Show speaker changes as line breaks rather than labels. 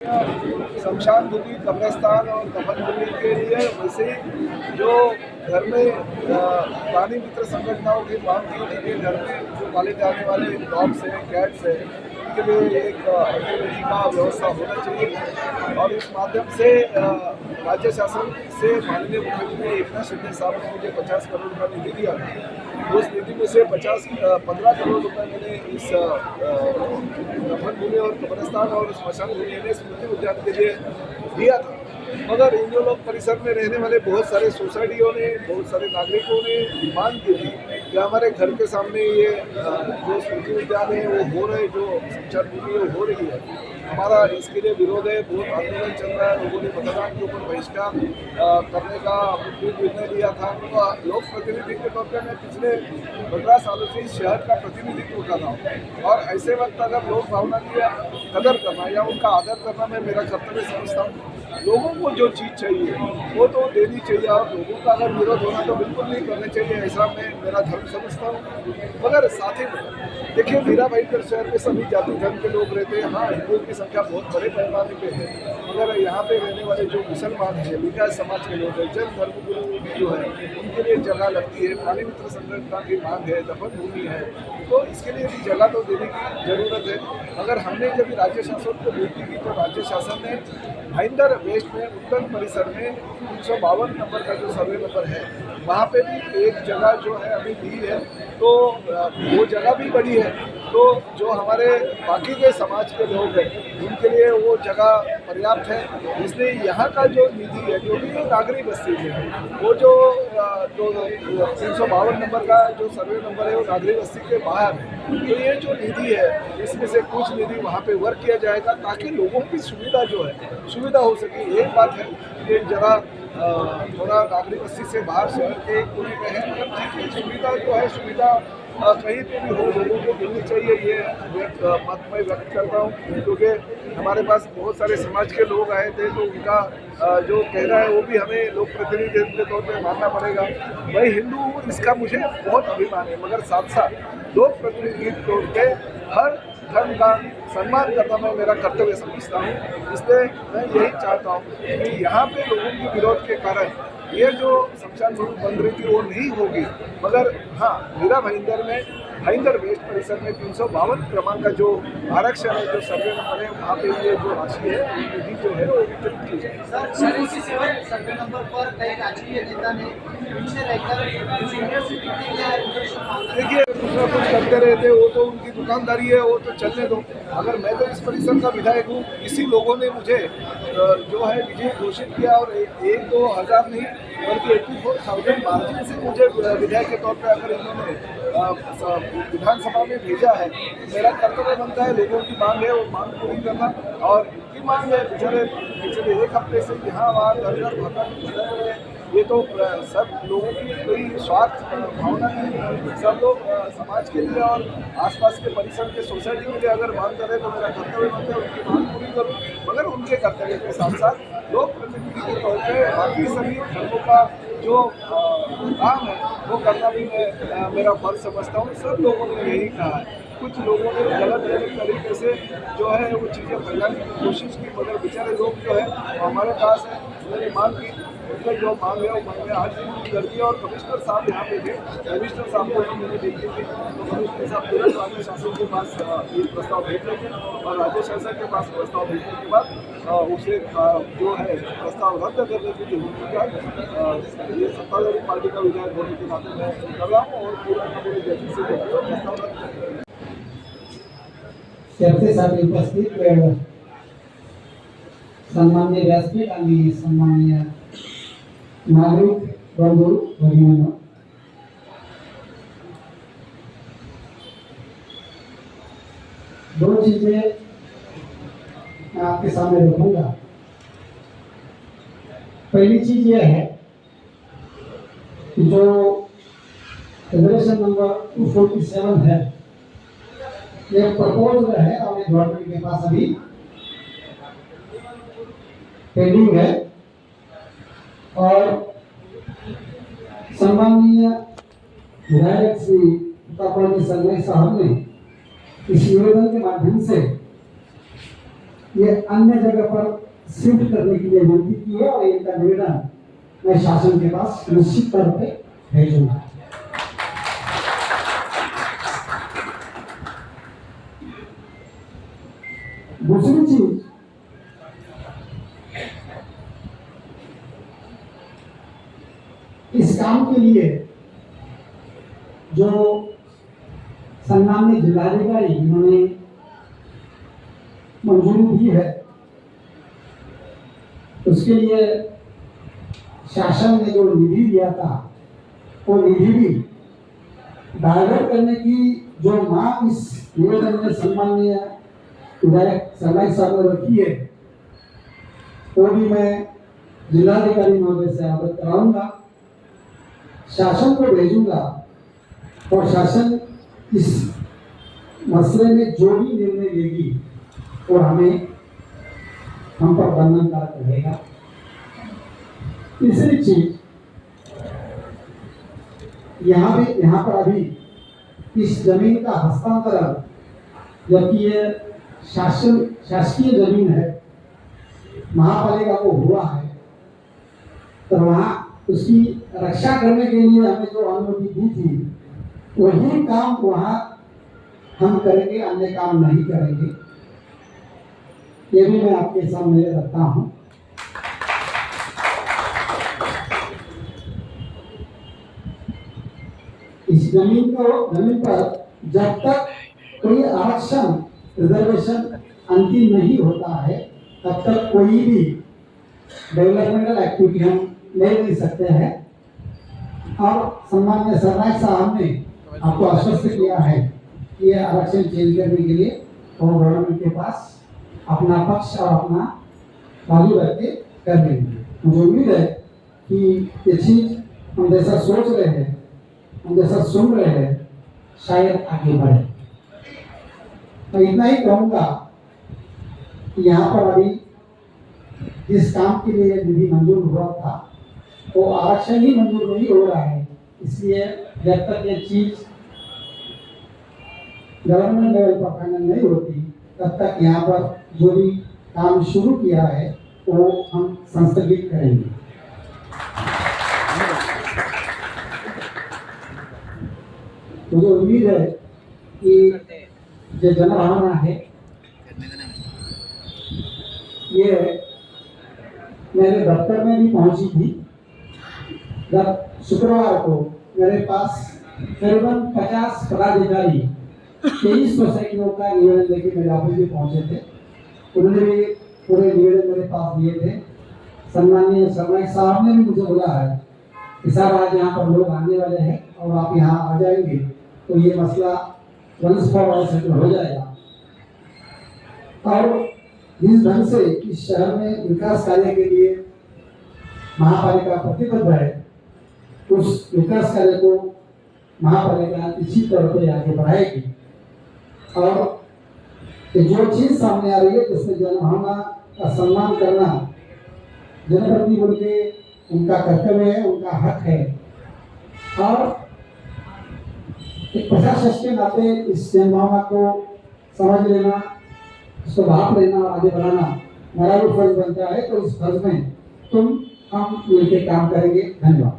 शमशान भूमि, कब्रिस्तान और दफन भूमि के लिए वैसे ही जो घर में प्राणी मित्र संगठनों की मांग की थी कि घर में जो पाले जाने वाले डॉग्स हैं, कैट्स हैं, उनके लिए एक एक्टिविटी का व्यवस्था होना चाहिए। और इस माध्यम से राज्य शासन से माननीय मुख्यमंत्री एकनाथ शिंदे साहब ने मुझे 50 करोड़ का निधि दिया था। उस निधि में से 15 करोड़ रुपए मैंने इस दफन भूमि और कब्रिस्तान और स्मशान भूमि यानी स्मृति उद्यान के लिए दिया था। मगर इन लोग परिसर में रहने वाले बहुत सारे सोसाइटियों ने, बहुत सारे नागरिकों ने डिमांड की थी कि हमारे घर के सामने ये जो स्मृति उद्यान है वो हो रहे, जो शमशान भूमि वो हो रही है, हमारा इसके लिए विरोध है। बहुत आंदोलन चल रहा है, लोगों ने मतदान के ऊपर बहिष्कार करने का निर्णय लिया था। तो लोक प्रतिनिधि के तौर पर मैं पिछले 15 सालों से इस शहर का प्रतिनिधित्व कर रहा हूँ और ऐसे वक्त अगर लोक भावना की कदर करना या उनका आदर करना मैं मेरा कर्तव्य समझता हूँ। लोगों को जो चीज़ चाहिए वो तो देनी चाहिए और लोगों का अगर विरोध होना तो बिल्कुल नहीं करना चाहिए, ऐसा मैं मेरा धर्म समझता हूँ। मगर साथ ही में देखिए, मीरा भाईंदर शहर में सभी जाति धर्म के लोग रहते हैं। हाँ, हिंदुओं की संख्या बहुत बड़े पैमाने पे है, मगर यहाँ पे रहने वाले जो मुसलमान हैं, लिंगायत समाज के लोग हैं, जैन धर्म गुरु जो है, उनके लिए जगह लगती है। प्राणी मित्र संगठन की मांग है, दफन भूमि है, तो इसके लिए भी जगह तो देने की जरूरत है। मगर हमने जब राज्य शासन को विनती की तो राज्य शासन ने भाईंदर वेस्ट में उत्तर परिसर में 352 नंबर का जो सर्वे नंबर है वहाँ पे भी एक जगह जो है अभी दी है। तो वो जगह भी बड़ी है, तो जो हमारे बाकी के समाज के लोग हैं उनके लिए वो जगह पर्याप्त है। इसलिए यहाँ का जो निधि है, जो भी नागरिक बस्ती है, वो जो 352 नंबर का जो सर्वे नंबर है वो नागरिक बस्ती के बाहर है। तो ये जो निधि है इसमें से कुछ निधि वहाँ पे वर्क किया जाएगा ताकि लोगों की सुविधा जो है सुविधा हो सके। एक बात है कि जगह थोड़ा नागरिक बस्ती से बाहर शहर के कोने में है, मगर ठीक है, सुविधा जो है सुविधा कहीं पे भी हो लोगों को मिलनी चाहिए, ये मत मैं व्यक्त करता हूँ। क्योंकि हमारे पास बहुत सारे समाज के लोग आए थे तो उनका जो कहना है वो भी हमें लोक प्रतिनिधि के तौर पर मानना पड़ेगा। मैं हिंदू हूँ, इसका मुझे बहुत अभिमान है, मगर साथ साथ लोक प्रतिनिधि के तौर पर हर धर्म का सम्मान करना मैं मेरा कर्तव्य समझता हूँ। इसलिए मैं यही चाहता हूँ कि यहाँ पे लोगों के विरोध के कारण ये जो शमशान भूमि बन रही थी वो नहीं होगी। मगर हाँ, मीरा भाईंदर में भाईंदर वेस्ट परिसर में 352 क्रमांक का जो आरक्षण है, जो सर्वे नंबर है, वहाँ पे ये जो राशि है निधि जो है वो वितरित की जाए।
सर, इसी सर्वे नंबर पर कई राजकीय नेता ने पीछे रहकर
देखिए, कुछ ना कुछ करते रहते, वो तो उनकी दुकानदारी है, वो तो चलने दो। अगर मैं तो इस परिसर का विधायक हूँ, इसी लोगों ने मुझे जो है विजय घोषित किया और 1-2 हज़ार नहीं बल्कि 84,000 मार्जिन से मुझे विधायक के तौर पर अगर इन्होंने विधानसभा में भेजा है, मेरा कर्तव्य बनता है लोगों की मांग है वो मांग पूरी करना। और इनकी मांग है पिछले 1 हफ्ते से यहाँ वहाँ दर भटक, ये तो सब लोगों की कोई स्वार्थ भावना नहीं है। सब लोग समाज के लिए और आसपास के परिसर के सोसाइटी के लिए अगर मांग करें तो मेरा कर्तव्य बनता है उनकी मांग पूरी करूँ। मगर उनके कर्तव्य के साथ साथ लोक प्रतिनिधि के तौर पर बाकी सभी धर्मों का जो काम है वो करना भी मैं मेरा फर्ज समझता हूँ। सब लोगों ने यही कहा है। कुछ लोगों ने गलत तरीके से जो है वो चीज़ें फैलाने की कोशिश की, मगर बेचारे लोग जो है हमारे पास है, उन्होंने मांग की, उनका जो मांग है वो मांग आज भी पूरी कर दी। और कमिश्नर साहब यहाँ पे थे, कमिश्नर साहब को मैंने देखी थी, तो कमिश्नर साहब तुरंत राज्य शासन के पास ये प्रस्ताव भेज देंगे और राज्य शासन के पास प्रस्ताव भेजने के बाद उसे जो है प्रस्ताव रद्द करने की जो भूमिका ये सत्ताधारी पार्टी का विधायक होने के नाते मैं कर रहा हूँ और पूरे जल्दी से प्रस्ताव रद्द करेंगे।
चर्चेसाठी उपस्थित सन्माननीय व्यासपीठ आणि सन्माननीय नागरिक बंधु भगिनींनो, दो चीजें मैं आपके सामने रखूंगा। पहली चीज यह है कि जो रेजोल्यूशन नंबर 247 है, ये प्रपोज है और गवर्नमेंट के पास अभी पेंडिंग है और सम्माननीय विधायक श्री उत्तराखंड संजय साहब ने इस निवेदन के माध्यम से ये अन्य जगह पर शिफ्ट करने के लिए विनती की है और इनका निवेदन मैं शासन के पास निश्चित तौर पे भेजूंगा। दूसरी चीज, इस काम के लिए जो सम्मानित जिलाधिकारी इन्होंने मंजूरी दी है, उसके लिए शासन ने जो निधि दिया था वो निधि भी डायवर्ट करने की जो मांग इस निवेदन में सम्माननीय विधायक सरनाईक साहब ने रखी है, वो भी मैं जिलाधिकारी महोदय से अवगत कराऊंगा, शासन को भेजूंगा और शासन इस मसले में जो भी निर्णय लेगी वो हम पर बंधनकारक रहेगा। तीसरी चीज, यहाँ पर अभी इस जमीन का हस्तांतरण, जबकि ये शासकीय जमीन है, महापालिका को हुआ है, तो वहाँ उसकी रक्षा करने के लिए हमें जो अनुमति दी थी वही काम वहाँ हम करेंगे, अन्य काम नहीं करेंगे। ये भी मैं आपके सामने रखता हूँ। इस जमीन पर जब तक कोई आरक्षण रिजर्वेशन अंतिम नहीं होता है, तब तक कोई भी डेवलपमेंटल एक्टिविटी हम ले सकते हैं। और सम्माननीय सरनाईक साहब ने आपको आश्वस्त किया है कि ये आरक्षण चेंज करने के लिए और गवर्नमेंट के पास अपना पक्ष और अपना बाजू रख के कर देंगे। मुझे उम्मीद है कि ये चीज हम जैसा सोच रहे हैं, हम जैसा सुन रहे हैं, शायद आगे बढ़े। मैं इतना ही कहूँगा कि यहाँ पर अभी जिस काम के लिए निधि मंजूर हुआ था वो आरक्षण ही मंजूर नहीं हो रहा है, इसलिए जब तक ये चीज गवर्नमेंट लेवल पर फाइनल नहीं होती तब तक यहाँ पर जो भी काम शुरू किया है वो हम संस्थगित करेंगे। मुझे उम्मीद है कि जो जनभावना है ये मेरे दफ्तर में भी पहुंची थी। जब शुक्रवार को मेरे पास करीबन 50 पदाधिकारी 23 सोसाइटियों का निवेदन लेके मेरे ऑफिस में पहुंचे थे, उन्होंने भी पूरे निवेदन मेरे पास दिए थे। सम्माननीय सरनाईक साहब ने भी मुझे बोला है कि साहब आज यहाँ पर लोग आने वाले हैं और आप यहाँ आ जाएंगे तो ये मसला वंश फॉर ऑल सेटल हो जाएगा। और जिस ढंग से इस शहर में विकास कार्य के लिए महापालिका प्रतिबद्ध है, उस विकास कार्य को महापालिका निश्चित तौर पर आगे बढ़ाएगी। और जो चीज सामने आ रही है जिसमें जनभावना का सम्मान करना जनप्रतिनिधि बोल के उनका कर्तव्य है, उनका हक है। और एक प्रशासक के नाते इस जनभावना को समझ लेना, उसको भाप लेना और आगे बढ़ाना हमारा भी फर्ज बनता है। तो इस फर्ज में हम मिलकर काम करेंगे। धन्यवाद।